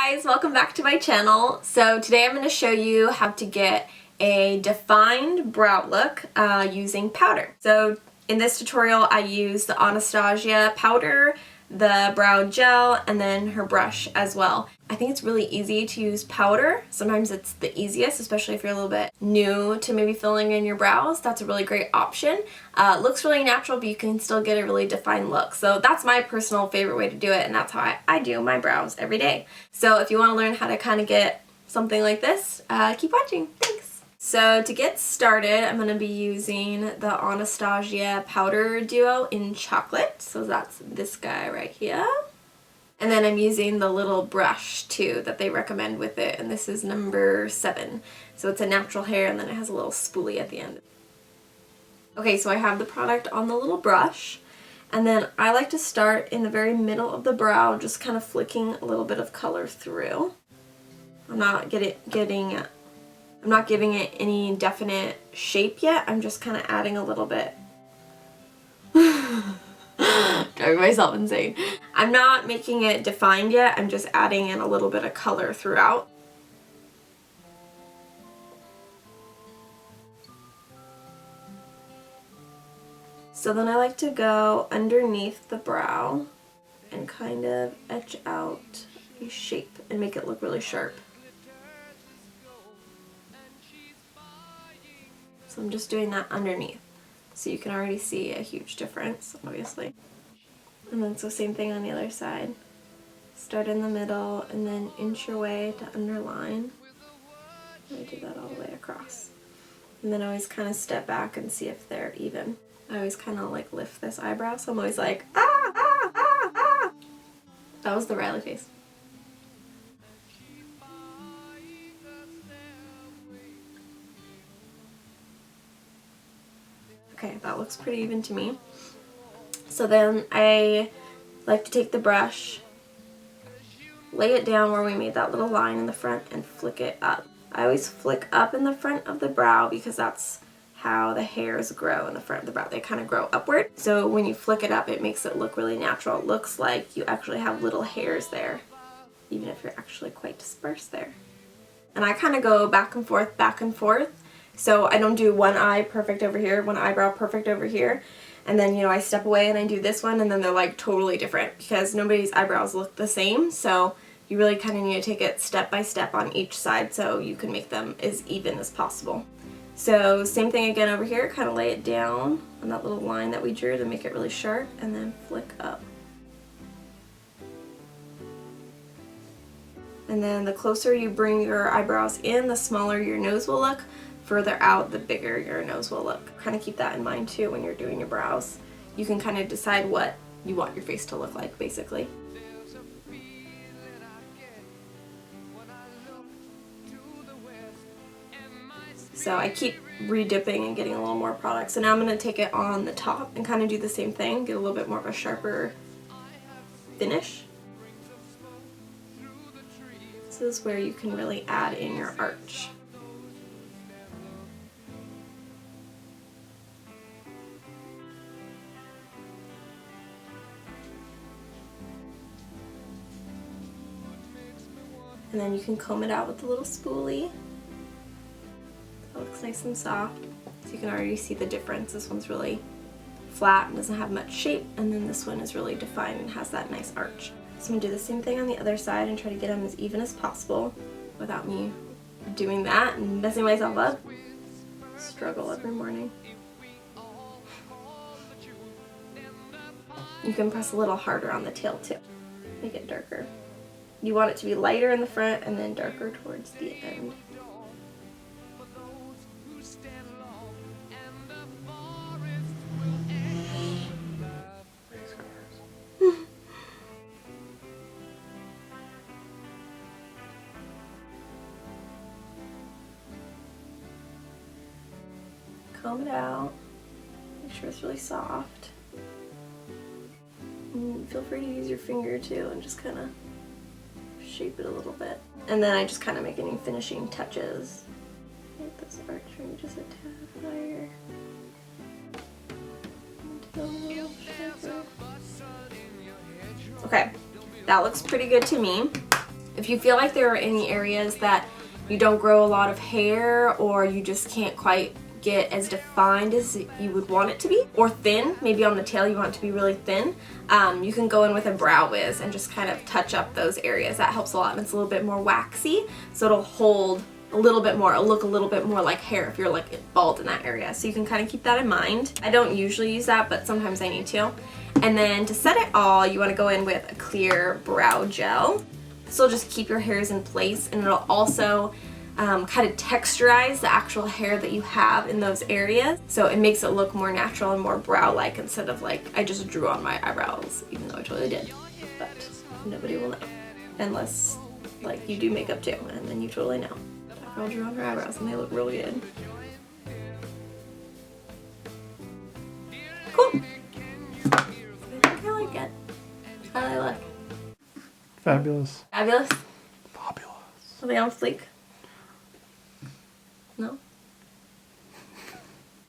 guys, welcome back to my channel. So today I'm going to show you how to get a defined brow look using powder. So in this tutorial I use the Anastasia powder, the brow gel, and then her brush as well. I think it's really easy to use powder. Sometimes it's the easiest, especially if you're a little bit new to maybe filling in your brows. That's a really great option. It looks really natural, but you can still get a really defined look. So that's my personal favorite way to do it, and that's how I do my brows every day. So if you want to learn how to kind of get something like this, keep watching. Thanks! So to get started, I'm going to be using the Anastasia powder duo in chocolate. So that's this guy right here. And then I'm using the little brush too that they recommend with it, and this is number 7. So it's a natural hair and then it has a little spoolie at the end. Okay, so I have the product on the little brush, and then I like to start in the very middle of the brow, just kind of flicking a little bit of color through. I'm not giving it any definite shape yet. I'm just kind of adding a little bit. Driving myself insane. I'm not making it defined yet. I'm just adding in a little bit of color throughout. So then I like to go underneath the brow and kind of etch out a shape and make it look really sharp. So I'm just doing that underneath. So you can already see a huge difference, obviously. And then so same thing on the other side. Start in the middle and then inch your way to underline. I do that all the way across. And then always kind of step back and see if they're even. I always kind of like lift this eyebrow, so I'm always like, ah, ah, ah, ah. That was the Riley face. Okay, that looks pretty even to me. So then I like to take the brush, lay it down where we made that little line in the front, and flick it up. I always flick up in the front of the brow because that's how the hairs grow in the front of the brow. They kind of grow upward. So when you flick it up, it makes it look really natural. It looks like you actually have little hairs there, even if you're actually quite dispersed there. And I kind of go back and forth, back and forth. So I don't do one eye perfect over here, one eyebrow perfect over here, and then, you know, I step away and I do this one, and then they're like totally different because nobody's eyebrows look the same. So you really kind of need to take it step by step on each side so you can make them as even as possible. So same thing again over here, kind of lay it down on that little line that we drew to make it really sharp, and then flick up. And then the closer you bring your eyebrows in, the smaller your nose will look. Further out, the bigger your nose will look. Kind of keep that in mind too when you're doing your brows. You can kind of decide what you want your face to look like, basically. So I keep re-dipping and getting a little more product. So now I'm going to take it on the top and kind of do the same thing, get a little bit more of a sharper finish. This is where you can really add in your arch. And then you can comb it out with a little spoolie. It looks nice and soft. So you can already see the difference. This one's really flat and doesn't have much shape, and then this one is really defined and has that nice arch. So I'm going to do the same thing on the other side and try to get them as even as possible without me doing that and messing myself up. Struggle every morning. You can press a little harder on the tail too. Make it darker. You want it to be lighter in the front and then darker towards the end. Comb it out. Make sure it's really soft. And feel free to use your finger too and just kind of shape it a little bit. And then I just kind of make any finishing touches. Get this archery just a tad higher. Okay, that looks pretty good to me. If you feel like there are any areas that you don't grow a lot of hair, or you just can't quite get as defined as you would want it to be, or thin, maybe on the tail you want it to be really thin, you can go in with a brow wiz and just kind of touch up those areas. That helps a lot, and it's a little bit more waxy, so it'll hold a little bit more, it'll look a little bit more like hair if you're like bald in that area. So you can kind of keep that in mind. I don't usually use that, but sometimes I need to. And then to set it all, you want to go in with a clear brow gel. This will just keep your hairs in place, and it'll also kind of texturize the actual hair that you have in those areas. So it makes it look more natural and more brow-like, instead of like I just drew on my eyebrows, even though I totally did. But nobody will know. Unless like you do makeup too, and then you totally know. That girl drew on her eyebrows and they look really good. Cool. I think I like it. How do I look? Fabulous. Fabulous? Fabulous. Are they on fleek? No?